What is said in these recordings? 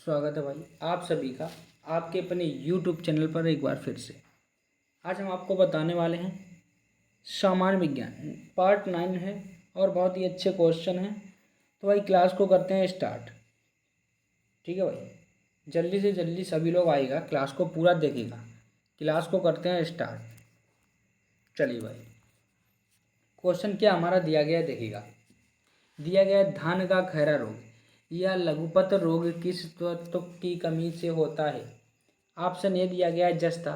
स्वागत है भाई आप सभी का आपके अपने YouTube चैनल पर एक बार फिर से। आज हम आपको बताने वाले हैं सामान्य विज्ञान पार्ट 9 है और बहुत ही अच्छे क्वेश्चन हैं। तो भाई क्लास को करते हैं स्टार्ट। ठीक है भाई, जल्दी से जल्दी सभी लोग आएगा, क्लास को पूरा देखेगा। क्लास को करते हैं स्टार्ट। चलिए भाई, क्वेश्चन क्या हमारा दिया गया है देखिएगा। दिया गया है धान का खैरा रोग या लघुपत रोग किस तत्व की कमी से होता है। ऑप्शन ए दिया गया है जस्ता,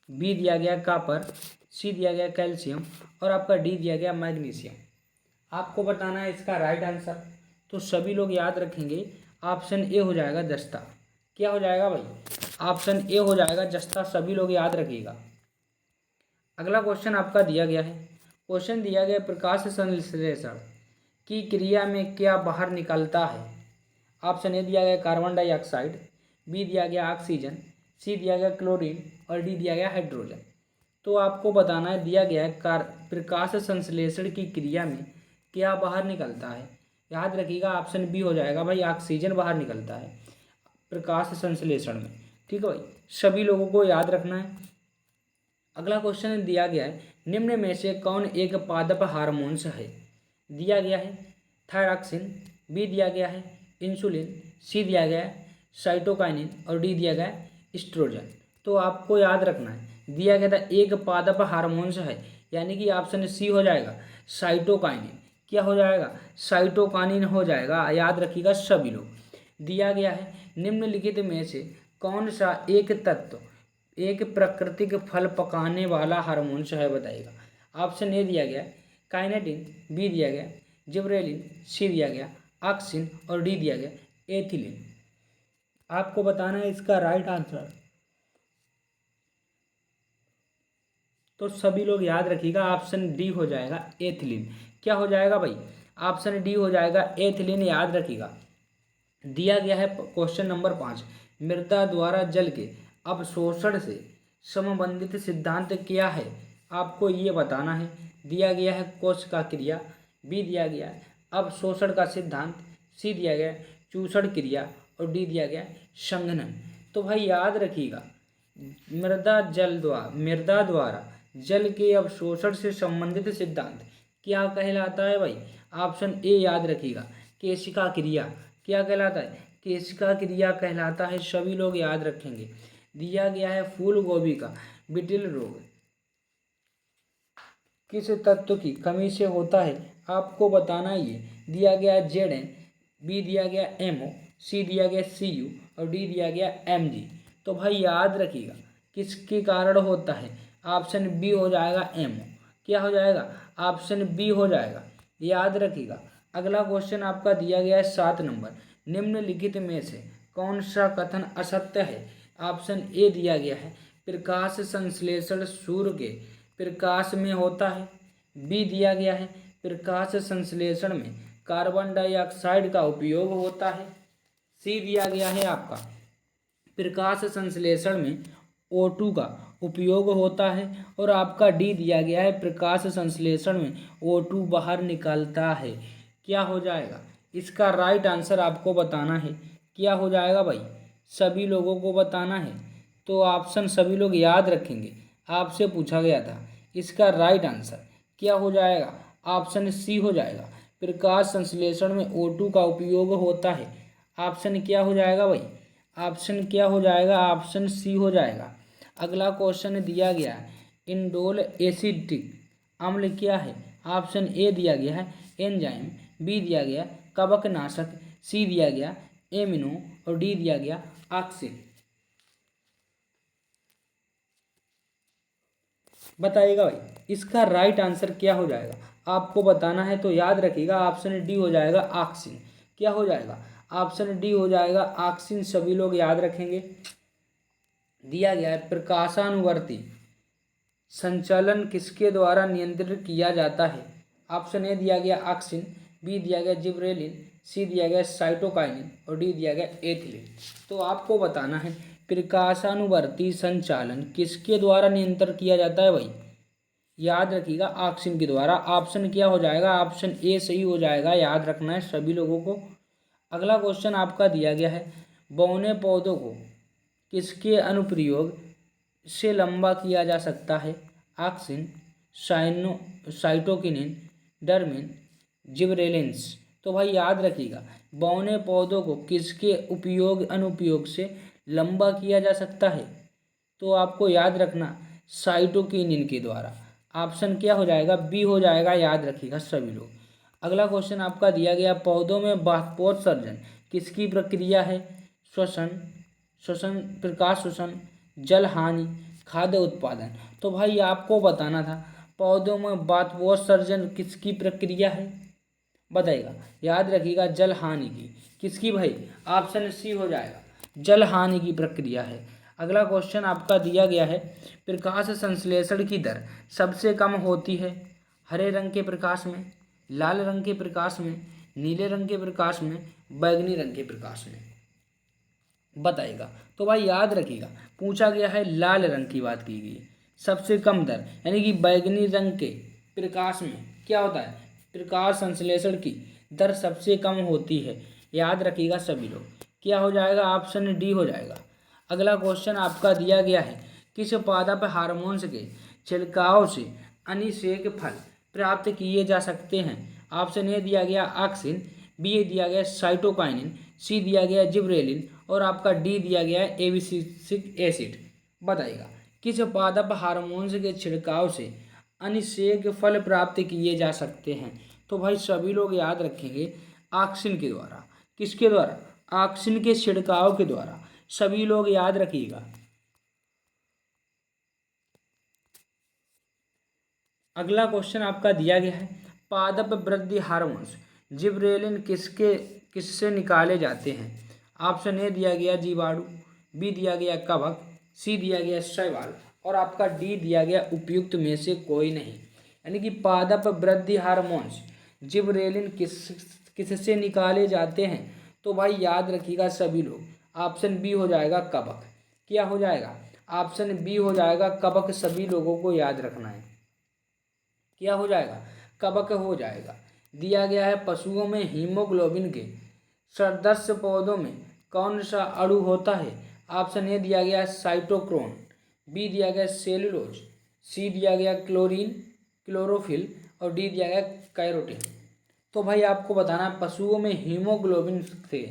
बी दिया गया कापर, सी दिया गया कैल्शियम और आपका डी दिया गया मैग्नीशियम। आपको बताना है इसका राइट आंसर। तो सभी लोग याद रखेंगे ऑप्शन ए हो जाएगा जस्ता। क्या हो जाएगा भाई? ऑप्शन ए हो जाएगा जस्ता, सभी लोग याद रखिएगा। अगला क्वेश्चन आपका दिया गया है। क्वेश्चन दिया गया प्रकाश संश्लेषण की क्रिया में क्या बाहर निकलता है। ऑप्शन ए दिया गया कार्बन डाइऑक्साइड, बी दिया गया ऑक्सीजन, सी दिया गया क्लोरीन और डी दिया गया हाइड्रोजन। तो आपको बताना है दिया गया है प्रकाश संश्लेषण की क्रिया में क्या बाहर निकलता है। याद रखिएगा ऑप्शन बी हो जाएगा भाई, ऑक्सीजन बाहर निकलता है प्रकाश संश्लेषण में। ठीक है भाई, सभी लोगों को याद रखना है। अगला क्वेश्चन दिया गया है निम्न में से कौन एक पादप हार्मोन्स है। दिया गया है थायरॉक्सिन, बी दिया गया है इंसुलिन, सी दिया गया है साइटोकाइनिन और डी दिया गया है एस्ट्रोजन। तो आपको याद रखना है दिया गया था एक पादप हार्मोन्स है, यानी कि ऑप्शन सी हो जाएगा साइटोकाइनिन। क्या हो जाएगा? साइटोकाइनिन हो जाएगा, याद रखिएगा सभी लोग। दिया गया है निम्नलिखित में से कौन सा एक तत्व एक प्राकृतिक फल पकाने वाला हार्मोन्स है बताइएगा। ऑप्शन ए दिया गया काइनेटिन, बी दिया गया जिब्रेलिन, सी दिया गया ऑक्सिन और डी दिया गया एथिलीन। आपको बताना है इसका राइट आंसर। तो सभी लोग याद रखिएगा ऑप्शन डी हो जाएगा एथिलीन। क्या हो जाएगा भाई? ऑप्शन डी हो जाएगा एथिलीन, याद रखिएगा। दिया गया है क्वेश्चन नंबर 5, मृदा द्वारा जल के अवशोषण से संबंधित सिद्धांत क्या है। आपको ये बताना है। दिया गया है कोशिका क्रिया, बी दिया गया है अवशोषण का सिद्धांत, सी दिया गया चूषण क्रिया और डी दिया गया संघनन। तो भाई याद रखिएगा मृदा द्वारा जल के अवशोषण से संबंधित सिद्धांत क्या कहलाता है भाई? ऑप्शन ए याद रखिएगा केशिका क्रिया। क्या कहलाता है? केशिका क्रिया कहलाता है, सभी लोग याद रखेंगे। दिया गया है फूल गोभी का बिटिल रोग किस तत्व की कमी से होता है। आपको बताना ये। दिया गया Zn, बी दिया गया MO, सी दिया गया Cu और डी दिया गया Mg। तो भाई याद रखिएगा किसके कारण होता है। ऑप्शन बी हो जाएगा MO। क्या हो जाएगा? ऑप्शन बी हो जाएगा, याद रखिएगा। अगला क्वेश्चन आपका दिया गया है 7 नंबर, निम्नलिखित में से कौन सा कथन असत्य है। ऑप्शन ए दिया गया है प्रकाश संश्लेषण सूर्य के प्रकाश में होता है, बी दिया गया है प्रकाश संश्लेषण में कार्बन डाइऑक्साइड का उपयोग होता है, सी दिया गया है आपका प्रकाश संश्लेषण में O2 का उपयोग होता है और आपका डी दिया गया है प्रकाश संश्लेषण में O2 बाहर निकलता है। क्या हो जाएगा? इसका राइट आंसर आपको बताना है। क्या हो जाएगा भाई? सभी लोगों को बताना है। तो ऑप्शन सभी लोग याद रखेंगे, आपसे पूछा गया था। इसका राइट आंसर क्या हो जाएगा? ऑप्शन सी हो जाएगा प्रकाश संश्लेषण में O2 का उपयोग होता है। ऑप्शन क्या हो जाएगा भाई? ऑप्शन क्या हो जाएगा? ऑप्शन सी हो जाएगा। अगला क्वेश्चन दिया गया है इंडोल एसिटिक अम्ल क्या है। ऑप्शन ए दिया गया है एंजाइम, बी दिया गया कवकनाशक, सी दिया गया एमिनो और डी दिया गया ऑक्सिन। बताइएगा भाई इसका राइट आंसर क्या हो जाएगा। आपको बताना है, तो याद रखिएगा ऑप्शन डी हो जाएगा ऑक्सिन। क्या हो जाएगा? ऑप्शन डी हो जाएगा ऑक्सिन, सभी लोग याद रखेंगे। दिया गया है प्रकाशानुवर्ती संचालन किसके द्वारा नियंत्रित किया जाता है। ऑप्शन ए दिया गया ऑक्सिन, बी दिया गया जिब्रेलिन, सी दिया गया साइटोकाइनिन और डी दिया गया एथिलीन। तो आपको बताना है प्रकाशानुवर्ती संचालन किसके द्वारा नियंत्रित किया जाता है भाई? याद रखिएगा ऑक्सिन के द्वारा। ऑप्शन क्या हो जाएगा? ऑप्शन ए सही हो जाएगा, याद रखना है सभी लोगों को। अगला क्वेश्चन आपका दिया गया है बौने पौधों को किसके अनुप्रयोग से लंबा किया जा सकता है? Auxin, cytokinin, dormin, gibberellins. तो भाई याद रखिएगा, बौने पौधों को किसके उपयोग अनुपयोग से लंबा किया जा सकता है? तो आपको याद रखना, साइटोकिनिन के द्वारा। ऑप्शन क्या हो जाएगा? बी हो जाएगा, याद रखिएगा सभी लोग। अगला क्वेश्चन आपका दिया गया, पौधों में बाष्पोत्सर्जन किसकी प्रक्रिया है? श्वसन, प्रकाश श्वसन, जल हानि, खाद्य उत्पादन। तो भाई आपको बताना था, पौधों में बाष्पोत्सर्जन किसकी प्रक्रिया है? बताइएगा, याद रखिएगा, जल हानि की। किसकी भाई? ऑप्शन सी हो जाएगा, जल हानि की प्रक्रिया है। अगला क्वेश्चन आपका दिया गया है, प्रकाश संश्लेषण की दर सबसे कम होती है हरे रंग के प्रकाश में, लाल रंग के प्रकाश में, नीले रंग के प्रकाश में, बैंगनी रंग के प्रकाश में। बताइएगा। तो भाई याद रखिएगा, पूछा गया है लाल रंग की बात की गई, सबसे कम दर, यानी कि बैंगनी रंग के प्रकाश में क्या होता है? प्रकाश संश्लेषण की दर सबसे कम होती है। याद रखिएगा सभी लोग, क्या हो जाएगा? ऑप्शन डी हो जाएगा। अगला क्वेश्चन आपका दिया गया है, किस पादप हार्मोन्स के छिड़काव से अनिषेक फल प्राप्त किए जा सकते हैं? ऑप्शन ए दिया गया ऑक्सिन, बी दिया गया साइटोकाइनिन, सी दिया गया जिब्रेलिन और आपका डी दिया गया है एबिसिसिक एसिड। बताइएगा, किस पादप हार्मोन्स के छिड़काव से अनिषेक फल प्राप्त किए जा सकते हैं? तो भाई सभी लोग याद रखेंगे, ऑक्सिन के द्वारा। किसके द्वारा? ऑक्सिन के छिड़काव के द्वारा। सभी लोग याद रखिएगा। अगला क्वेश्चन आपका दिया गया है, पादप वृद्धि हार्मोन्स जिब्रेलिन किससे निकाले जाते हैं? ऑप्शन ए दिया गया जीवाणु, बी दिया गया कवक, सी दिया गया शैवाल और आपका डी दिया गया उपयुक्त में से कोई नहीं। यानी कि पादप वृद्धि हार्मोन्स जिब्रेलिन किससे निकाले जाते हैं? तो भाई याद रखिएगा सभी लोग, ऑप्शन बी हो जाएगा कवक। क्या हो जाएगा? ऑप्शन बी हो जाएगा कवक। सभी लोगों को याद रखना है, क्या हो जाएगा? कवक हो जाएगा। दिया गया है, पशुओं में हीमोग्लोबिन के सदस्य पौधों में कौन सा अणु होता है? ऑप्शन ए दिया गया साइटोक्रोम, बी दिया गया सेलुलोज, सी दिया गया क्लोरोफिल और डी दिया गया कैरोटीन। तो भाई आपको बताना, पशुओं में हीमोग्लोबिन के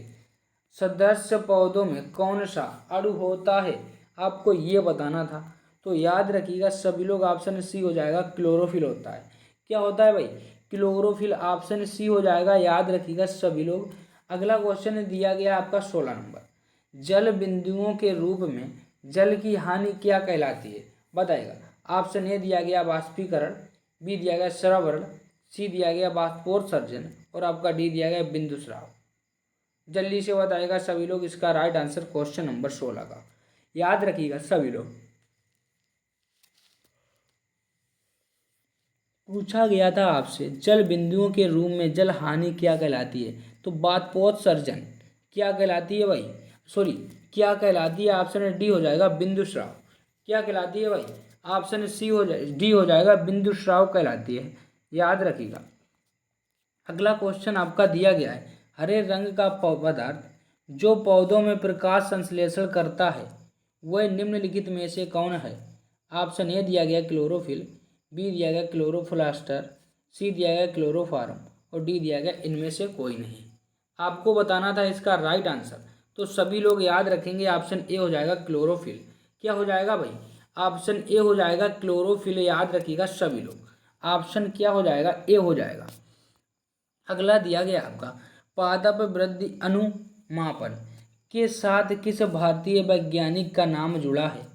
सदस्य पौधों में कौन सा अणु होता है, आपको ये बताना था। तो याद रखिएगा सभी लोग, ऑप्शन सी हो जाएगा, क्लोरोफिल होता है। क्या होता है भाई? क्लोरोफिल। ऑप्शन सी हो जाएगा, याद रखिएगा सभी लोग। अगला क्वेश्चन दिया गया आपका 16 नंबर, जल बिंदुओं के रूप में जल की हानि क्या कहलाती है? बताइएगा। ऑप्शन ए दिया गया बाष्पीकरण, बी दिया गया स्रवण, सी दिया गया बाष्पोत्सर्जन और आपका डी दिया गया बिंदु स्राव। जल्दी से बताएगा सभी लोग इसका राइट आंसर क्वेश्चन नंबर 16 का। याद रखिएगा सभी लोग, पूछा गया था आपसे जल बिंदुओं के रूप में जल हानि क्या कहलाती है? तो बाष्पोत्सर्जन क्या कहलाती है भाई? सॉरी, क्या कहलाती है? ऑप्शन डी हो जाएगा बिंदु स्राव। क्या कहलाती है भाई? ऑप्शन सी हो जाए, डी हो जाएगा, बिंदु स्राव कहलाती है। याद रखिएगा। अगला क्वेश्चन आपका दिया गया है, हरे रंग का पदार्थ जो पौधों में प्रकाश संश्लेषण करता है वह निम्नलिखित में से कौन है? ऑप्शन ए दिया गया क्लोरोफिल, बी दिया गया क्लोरोप्लास्टर, सी दिया गया क्लोरोफार्म और डी दिया गया इनमें से कोई नहीं। आपको बताना था इसका राइट आंसर। तो सभी लोग याद रखेंगे, ऑप्शन ए हो जाएगा क्लोरोफिल। क्या हो जाएगा भाई? ऑप्शन ए हो जाएगा क्लोरोफिल। याद रखिएगा सभी लोग, ऑप्शन क्या हो जाएगा? ए हो जाएगा। अगला दिया गया आपका, पादप वृद्धि अनुमापन के साथ किस भारतीय वैज्ञानिक का नाम जुड़ा है?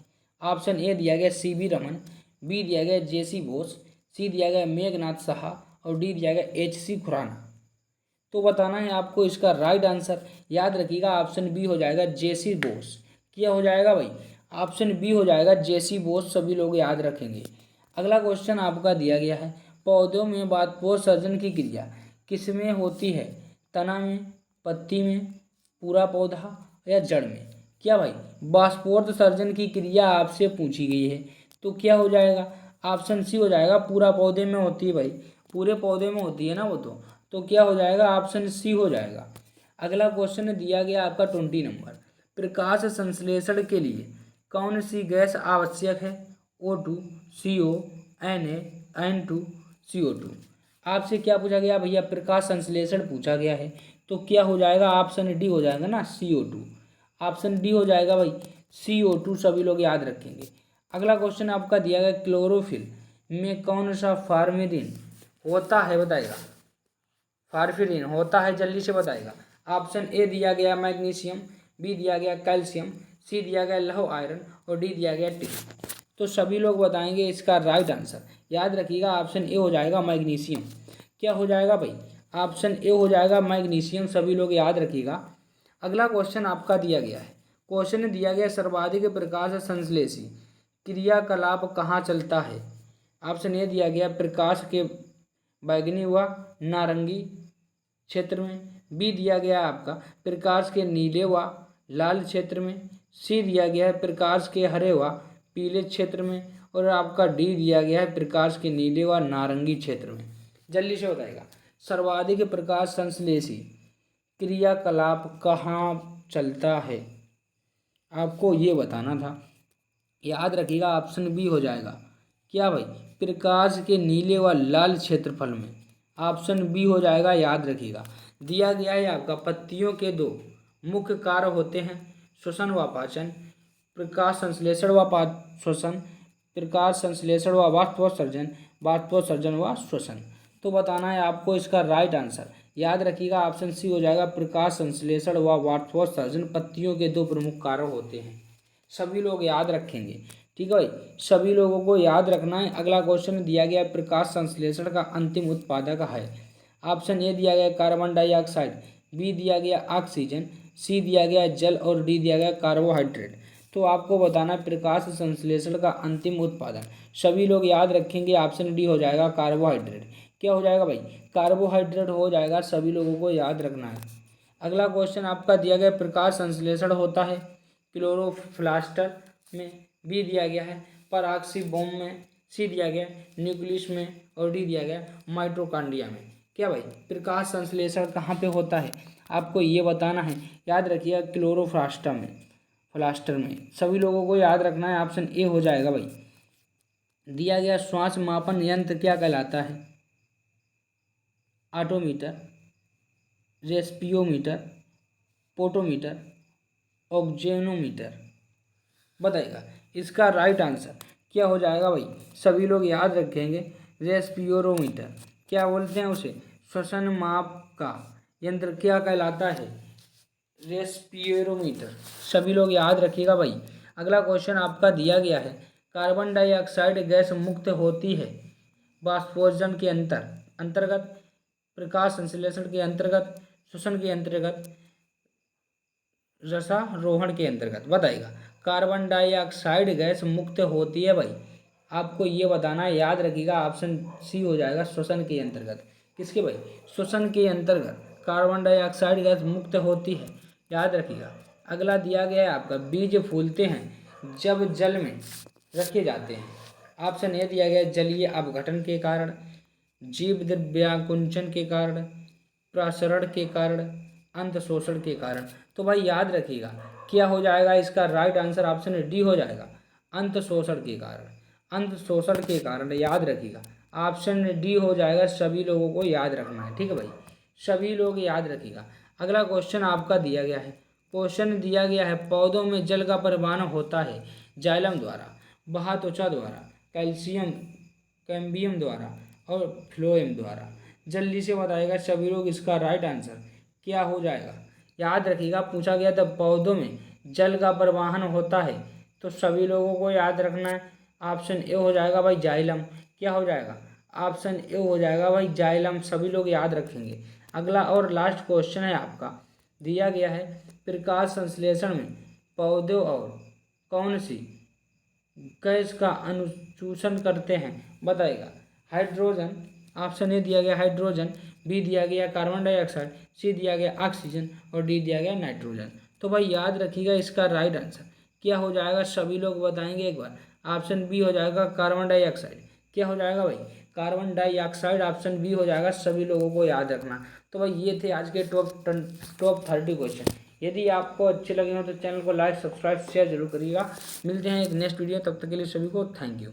ऑप्शन ए दिया गया सीवी रमन, बी दिया गया जेसी बोस, सी दिया गया मेघनाथ साहा और डी दिया गया एचसी खुराना। तो बताना है आपको इसका राइट आंसर। याद रखिएगा, ऑप्शन बी हो जाएगा जेसी बोस। क्या हो जाएगा भाई? ऑप्शन बी हो जाएगा जेसी बोस। सभी लोग याद रखेंगे। अगला क्वेश्चन आपका दिया गया है, पौधों में बाष्पोत्सर्जन की क्रिया किसमें होती है? तना में, पत्ती में, पूरा पौधा या जड़ में? क्या भाई? बाष्पोत्सर्जन की क्रिया आपसे पूछी गई है, तो क्या हो जाएगा? ऑप्शन सी हो जाएगा, पूरा पौधे में होती है भाई, पूरे पौधे में होती है ना वो। तो क्या हो जाएगा? ऑप्शन सी हो जाएगा। अगला क्वेश्चन दिया गया आपका 20 नंबर, प्रकाश संश्लेषण के लिए कौन सी गैस आवश्यक है? O2, CO, Na, N2, CO2। आपसे क्या पूछा गया भैया? प्रकाश संश्लेषण पूछा गया है, तो क्या हो जाएगा? ऑप्शन डी हो जाएगा ना, CO2। ऑप्शन डी हो जाएगा भाई, CO2 सभी लोग याद रखेंगे। अगला क्वेश्चन आपका दिया गया, क्लोरोफिल में कौन सा फार्मेलिन होता है? बताएगा। फार्फिरिन होता है, जल्दी से बताएगा। ऑप्शन ए दिया गया मैग्नीशियम, बी दिया गया कैल्शियम, सी दिया गया लौह आयरन और डी दिया गया टिन। तो सभी लोग बताएंगे इसका राइट आंसर। याद रखिएगा, ऑप्शन ए हो जाएगा मैग्नीशियम। क्या हो जाएगा भाई? ऑप्शन ए हो जाएगा मैग्नीशियम, सभी लोग याद रखिएगा। अगला क्वेश्चन आपका दिया गया है, क्वेश्चन दिया गया सर्वाधिक प्रकाश संश्लेषी क्रियाकलाप कहाँ चलता है? ऑप्शन ए दिया गया प्रकाश के बैंगनी व नारंगी क्षेत्र में, बी दिया गया आपका प्रकाश के नीले व लाल क्षेत्र में, सी दिया गया है प्रकाश के हरे व पीले क्षेत्र में और आपका डी दिया गया है प्रकाश के नीले व नारंगी क्षेत्र में। जल्दी से बताएगा, सर्वाधिक प्रकाश संश्लेषी क्रियाकलाप कहाँ चलता है? आपको ये बताना था। याद रखिएगा, ऑप्शन बी हो जाएगा। क्या भाई? प्रकाश के नीले व लाल क्षेत्रफल में। ऑप्शन बी हो जाएगा, याद रखिएगा। दिया गया है आपका, पत्तियों के दो मुख्य कार्य होते हैं, श्वसन व पाचन। प्रकाश संश्लेषण व श्वसन, प्रकाश संश्लेषण व वाष्पोत्सर्जन, वाष्पोत्सर्जन व श्वसन। तो बताना है आपको इसका राइट आंसर। याद रखिएगा, ऑप्शन सी हो जाएगा, प्रकाश संश्लेषण व वाष्पोत्सर्जन पत्तियों के दो प्रमुख कार्य होते हैं। सभी लोग याद रखेंगे, ठीक है भाई, सभी लोगों को याद रखना है। अगला क्वेश्चन दिया गया है, प्रकाश संश्लेषण का अंतिम उत्पादक है। ऑप्शन ए दिया गया कार्बन डाइऑक्साइड, बी दिया गया ऑक्सीजन, सी दिया गया जल और डी दिया गया कार्बोहाइड्रेट। तो आपको बताना है प्रकाश संश्लेषण का अंतिम उत्पादन। सभी लोग याद रखेंगे, ऑप्शन डी हो जाएगा कार्बोहाइड्रेट। क्या हो जाएगा भाई? कार्बोहाइड्रेट हो जाएगा, सभी लोगों को याद रखना है। अगला क्वेश्चन आपका दिया गया, प्रकाश संश्लेषण होता है क्लोरोप्लास्ट में, बी दिया गया है पराक्सीबोम में, सी दिया गया न्यूक्लियस में और डी दिया गया माइटोकॉन्ड्रिया में। क्या भाई? प्रकाश संश्लेषण कहाँ पे होता है? आपको ये बताना है। याद रखिए, क्लोरोप्लास्ट में सभी लोगों को याद रखना है। ऑप्शन ए हो जाएगा भाई। दिया गया श्वास मापन यंत्र क्या कहलाता है? ऑटोमीटर, रेस्पियोमीटर, पोटोमीटर, ऑक्जेनोमीटर। बताइएगा इसका राइट आंसर क्या हो जाएगा भाई? सभी लोग याद रखेंगे, रेस्पिरोमीटर। क्या बोलते हैं उसे? श्वसन माप का यंत्र क्या कहलाता है? रेस्पिरोमीटर। सभी लोग याद रखिएगा भाई। अगला क्वेश्चन आपका दिया गया है, कार्बन डाइऑक्साइड गैस मुक्त होती है वाष्पोत्सर्जन के अंतर्गत, प्रकाश संश्लेषण के अंतर्गत, श्वसन के अंतर्गत, रसारोहण के अंतर्गत। बताइएगा, कार्बन डाइऑक्साइड गैस मुक्त होती है भाई, आपको ये बताना है। याद रखिएगा, ऑप्शन सी हो जाएगा श्वसन के अंतर्गत। किसके भाई? श्वसन के अंतर्गत कार्बन डाइऑक्साइड गैस मुक्त होती है, याद रखिएगा। अगला दिया गया है आपका, बीज फूलते हैं जब जल में रखे जाते हैं। ऑप्शन ए दिया गया जलीय अपघटन के कारण, जीव द्रव्यांकुंचन के कारण, प्रसरण के कारण, अंत शोषण के कारण। तो भाई याद रखिएगा, क्या हो जाएगा इसका राइट आंसर? ऑप्शन डी हो जाएगा, अंत शोषण के कारण। अंत शोषण के कारण, याद रखिएगा, ऑप्शन डी हो जाएगा। सभी लोगों को याद रखना है, ठीक है भाई, सभी लोग याद रखिएगा। अगला क्वेश्चन आपका दिया गया है, क्वेश्चन दिया गया है, पौधों में जल का परिवहन होता है जाइलम द्वारा, बहात्वचा द्वारा, कैल्शियम कैम्बियम द्वारा और फ्लोएम द्वारा। जल्दी से बताएगा सभी लोग इसका राइट आंसर क्या हो जाएगा? याद रखिएगा, पूछा गया था पौधों में जल का परिवहन होता है, तो सभी लोगों को याद रखना है। ऑप्शन ए हो जाएगा भाई जाइलम। क्या हो जाएगा? ऑप्शन ए हो जाएगा भाई जाइलम, सभी लोग याद रखेंगे। अगला और लास्ट क्वेश्चन है आपका, दिया गया है, प्रकाश संश्लेषण में पौधों और कौन सी गैस का अनुशोषण करते हैं? बताएगा, हाइड्रोजन। ऑप्शन ए दिया गया हाइड्रोजन, बी दिया गया कार्बन डाइऑक्साइड, सी दिया गया ऑक्सीजन और डी दिया गया नाइट्रोजन। तो भाई याद रखिएगा, इसका राइट आंसर क्या हो जाएगा? सभी लोग बताएंगे एक बार। ऑप्शन बी हो जाएगा कार्बन डाइऑक्साइड। क्या हो जाएगा भाई? कार्बन डाइऑक्साइड, ऑप्शन बी हो जाएगा, सभी लोगों को याद रखना। तो भाई ये थे आज के टॉप 30 क्वेश्चन। यदि आपको अच्छे लगे हो तो चैनल को लाइक, सब्सक्राइब, शेयर जरूर करिएगा। मिलते हैं एक नेक्स्ट वीडियो, तब तक के लिए सभी को थैंक यू।